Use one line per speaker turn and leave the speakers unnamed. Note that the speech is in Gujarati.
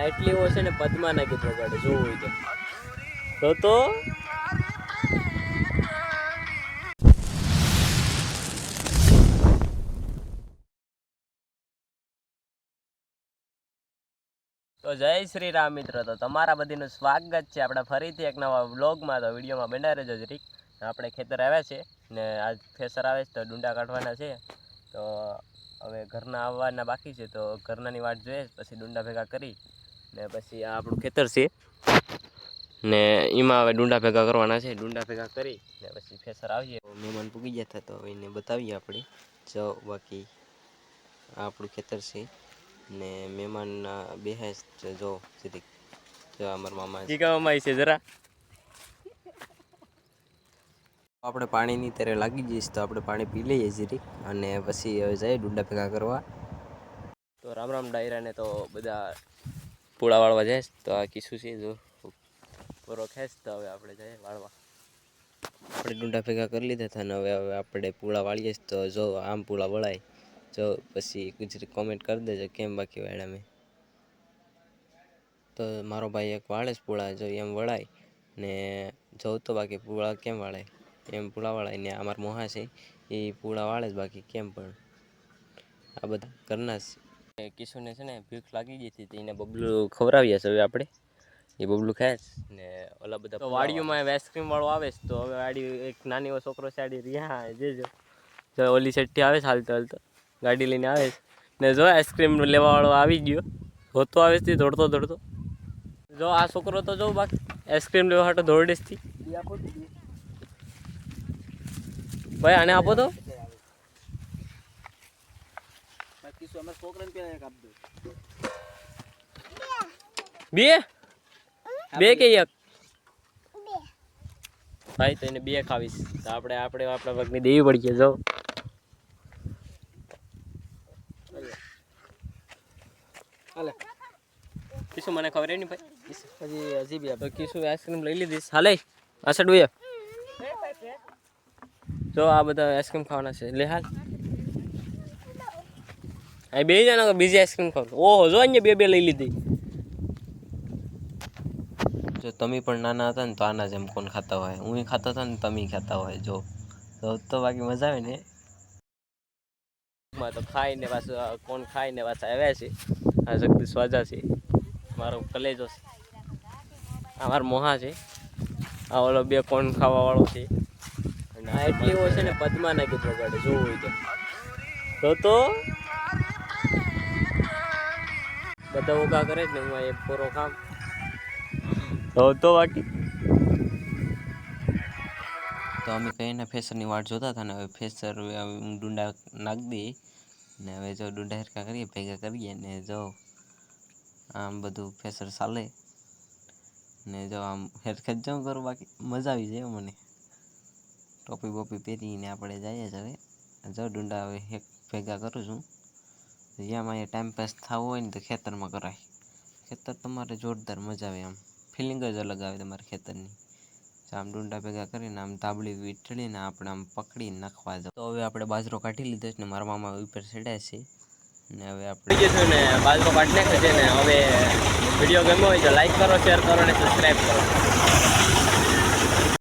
એટલી એવો છે ને પદ્મા ના ગીત વગાડે જોવું હોય તો તો જય શ્રી રામ મિત્રો. તો તમારા બધીનું સ્વાગત છે આપણા ફરીથી એક નવા વ્લોગમાં. તો વિડીયોમાં બનાવી રહેજો જરીક. આપણે ખેતર આવ્યા છે ને આજ ફેસર આવે છે તો ડુંડા કાઢવાના છે. તો હવે ઘરના આવવાના બાકી છે તો ઘરનાની વાટ જોઈએ પછી ડુંડા ભેગા કરી ને પછી આ આપણું ખેતર છે ને એમાં હવે ડુંડા ભેગા કરવાના છે. ડુંડા ભેગા કરી ને પછી ફેસર આવીએ. મહેમાન પૂગી ગયા હતા તો એને બતાવીએ આપણે. જો બાકી આ આપણું ખેતર છે ને મહેમાન બેહાય જો જરીક. જો અમારા મામા જીગામાં છે જરા. આપણે પાણીની ત્યારે લાગી જઈશ તો આપણે પાણી પી લઈએ જરીક અને પછી હવે જઈએ ડુંડા ભેગા કરવા. તો રામ રામ ડાયરાને તો બધા પૂળા વાળવા જાય તો આ કિસ્સું છે જો પૂરો ખેંચ. તો હવે આપણે જઈએ વાળવા. આપણે ડુંડા ભેગા કરી લીધા હતા ને હવે આપણે પૂળા વાળીએ તો જો આમ પૂળા વળાય. જો પછી ગુજરાતી કોમેન્ટ કરી દેજો કેમ બાકી વાળ્યા મેં. તો મારો ભાઈ એક વાળે જ પૂળા જો એમ વળાય ને જોઉં તો બાકી પૂળા કેમ વાળાય એમ પૂળા વાળાય ને અમારા મોહા છે એ પૂળા વાળે જ બાકી કેમ પણ આ બધા ઘરના જ. કિશુને છે ને ભૂખ લાગી ગઈ હતી એને બબલું ખવડાવીએ છે હવે આપણે. એ બબલું ખાય ને ઓલા બધા તો વાડીઓમાં આઈસ્ક્રીમ વાળો આવે છે તો હવે વાડી એક નાની એવો છોકરો છે આડી રહ્યા જેજો જો ઓલી સેટથી આવે છે હાલતો હાલતો ગાડી લઈને આવે છે ને જો આઈસ્ક્રીમ લેવા વાળો આવી ગયો હોતો આવે છે દોડતો દોડતો. જો આ છોકરો તો જો બાકી આઈસ્ક્રીમ લેવા હાટો દોડે જ થી. ભાઈ આને આપો તો બે બે કે એક ભાઈ તો એને બે ખાવીશ તો આપણે આપણા વગની દેવી પડી જો. કિશુ મને ખબર નહીં ભાઈ હજી બી તો કિશુ આઈસ્ક્રીમ લઈ લીધીશ. હાલે આ સાઈડ ભાઈ જો આ બધા આઈસ્ક્રીમ ખાવાના છે લે હાલ. આ બે જણા બીજી આઈસ્ક્રીમ ખાવ. ઓહો જો અહીંયા બે બે લઈ લીધી. જો તમે પણ નાના હતા ને તો આના જેમ કોણ ખાતા હોય. હું ખાતો હતો ને તમે ખાતા હોય જો તો બાકી મજા આવે ને. તો ખાઈને પાછું કોણ ખાઈને પાછા આવ્યા છે. આ જગદીશ વાજા છે મારો કલેજો છે. આ મારો મોહા છે. આ ઓલો બે કોણ ખાવા વાળો છે અને આ એટલી એવો છે ને પદ્મા ના ગીત વગાડે જોવું હોય તો બધા ઉભા કરે જ ને હું એક પૂરો કામ તો બાકી. તો અમે કહીને ફેસરની વાટ જોતા હતા ને હવે ફેસર ડુંડા નાખી દઈએ ને હવે જો ડુંડા હરકા કરીએ ભેગા કરીએ ને જો આમ બધું ફેસર ચાલે ને જો આમ હેરખેત જાઉં કરું બાકી મજા આવી જાય મને. ટોપી બોપી પહેરીને આપણે જઈએ જ હવે જો ડુંડા હવે એક ભેગા કરું છું. જ્યાં અહીંયા ટાઈમ પાસ થવો હોય ને તો ખેતરમાં કરાય. ખેતર તમારે જોરદાર મજા આવે આમ ફિલિંગ જ અલગ આવે તમારે ખેતરની. આમ ડુંડા ભેગા કરીને આમ તાબડી વીંટળીને આપણે આમ પકડીને નાખવા જાવ. તો હવે આપણે બાજરો કાઢી લીધો છે ને મારા મામા ઉપર ચડ્યા છે ને હવે આપણે ને બાજરો કાઢી નાખે છે ને હવે વિડીયો ગમ્યો હોય તો લાઈક કરો, શેર કરો અને સબસ્ક્રાઈબ કરો.